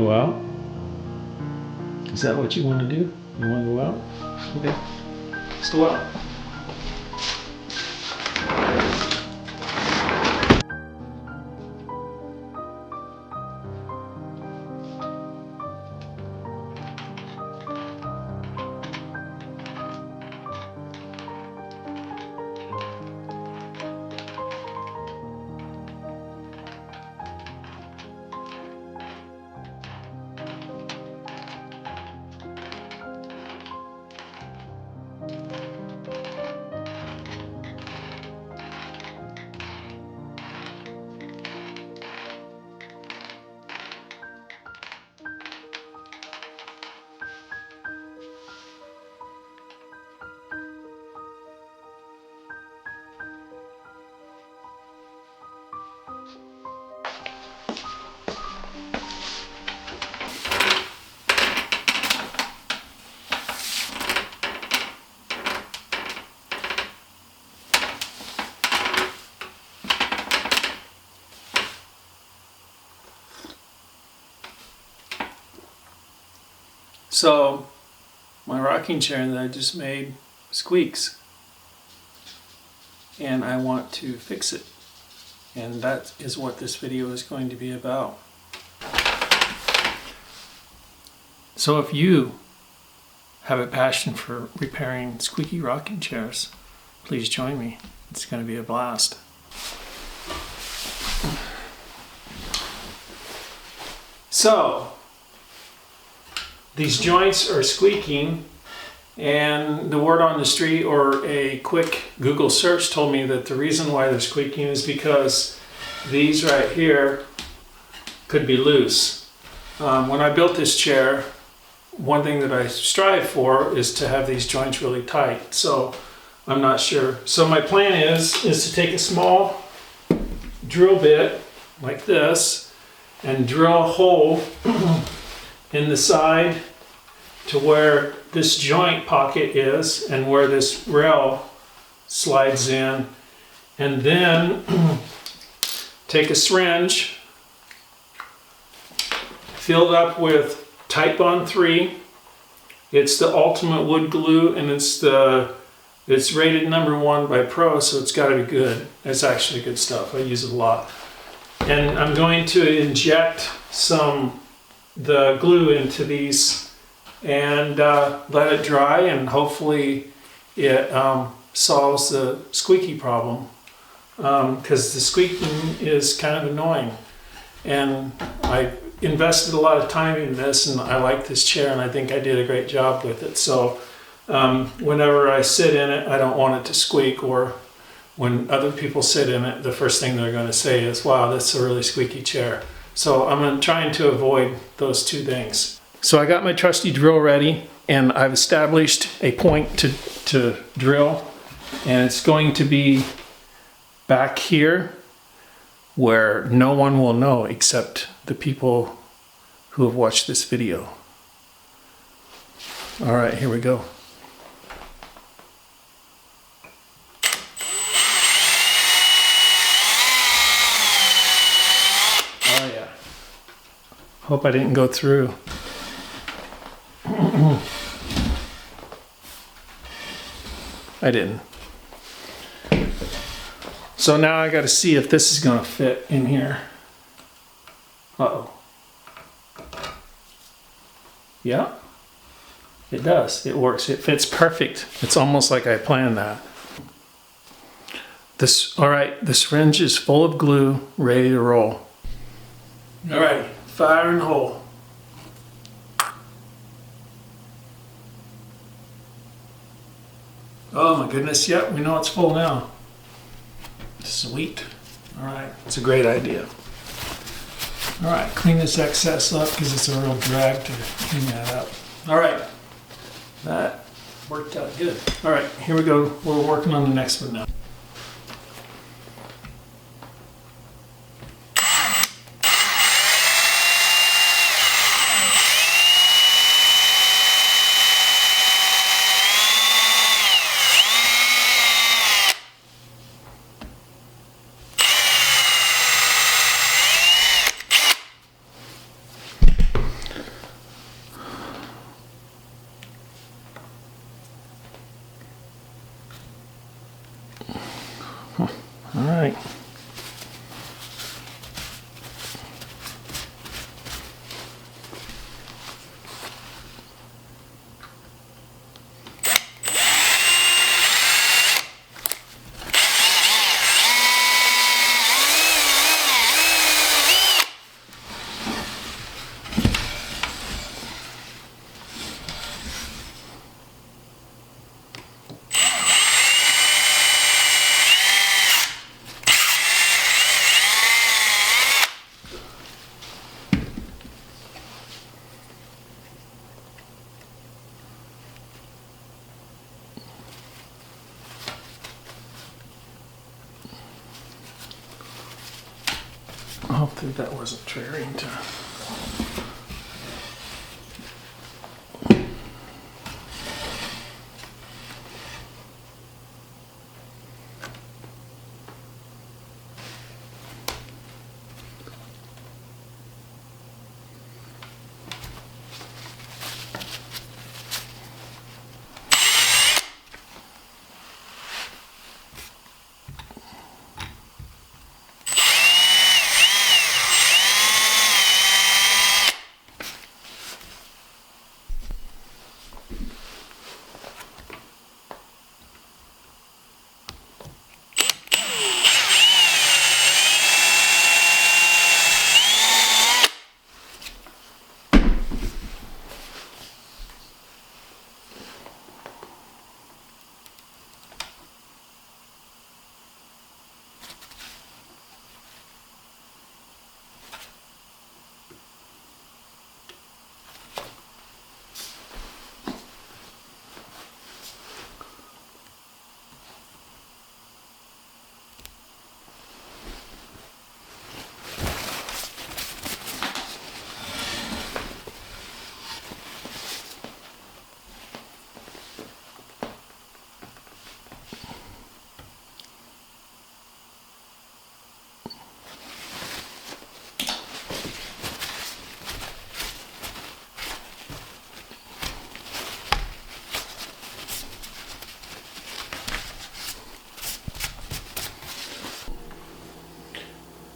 go out? Is that what you want to do? You want to go out? Okay. Let's go out. So, my rocking chair that I just made squeaks, and I want to fix it, and that is what this video is going to be about. So if you have a passion for repairing squeaky rocking chairs, please join me. It's going to be a blast. So, these joints are squeaking, and the word on the street or a quick Google search told me that the reason why they're squeaking is because these right here could be loose. When I built this chair, one thing that I strive for is to have these joints really tight, so I'm not sure. So my plan is to take a small drill bit like this and drill a hole in the side to where this joint pocket is and where this rail slides in, and then take a syringe filled up with Titebond 3. It's the ultimate wood glue, and it's rated #1 by Pro, so it's got to be good. It's actually good stuff. I use it a lot. And I'm going to inject the glue into these and let it dry, and hopefully it solves the squeaky problem, because the squeaking is kind of annoying, and I invested a lot of time in this, and I like this chair, and I think I did a great job with it. So whenever I sit in it, I don't want it to squeak, or when other people sit in it, the first thing they're going to say is, wow, that's a really squeaky chair. So I'm trying to avoid those two things. So I got my trusty drill ready, and I've established a point to drill, and it's going to be back here where no one will know except the people who have watched this video. All right, here we go. Oh yeah. Hope I didn't go through. I didn't. So now I got to see if this is going to fit in here. Uh-oh. Yeah, it does. It works. It fits perfect. It's almost like I planned that. All right, the syringe is full of glue, ready to roll. All right, fire and hole. Oh my goodness, yep, we know it's full now. Sweet. All right, it's a great idea. All right, clean this excess up because it's a real drag to clean that up. All right, that worked out good. All right, here we go. We're working on the next one now. All right. Hopefully that wasn't triggering to.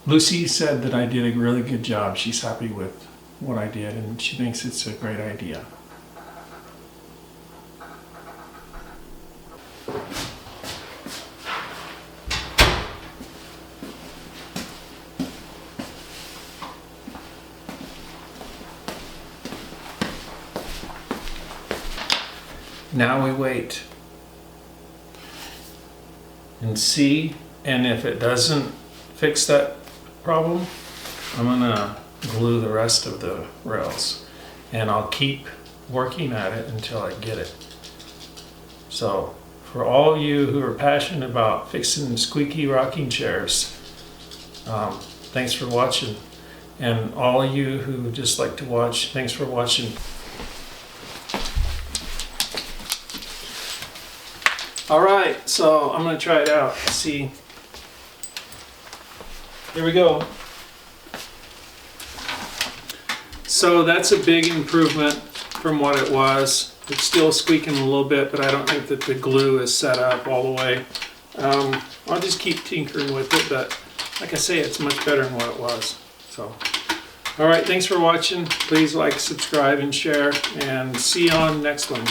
Lucy said that I did a really good job. She's happy with what I did and she thinks it's a great idea. Now we wait and see, and if it doesn't fix that problem, I'm gonna glue the rest of the rails and I'll keep working at it until I get it. So for all of you who are passionate about fixing squeaky rocking chairs, thanks for watching. And all of you who just like to watch, thanks for watching. All right, so I'm gonna try it out. See. Here we go. So that's a big improvement from what it was. It's still squeaking a little bit, but I don't think that the glue is set up all the way. I'll just keep tinkering with it, but like I say, it's much better than what it was. So, all right, thanks for watching. Please like, subscribe, and share, and see you on the next one.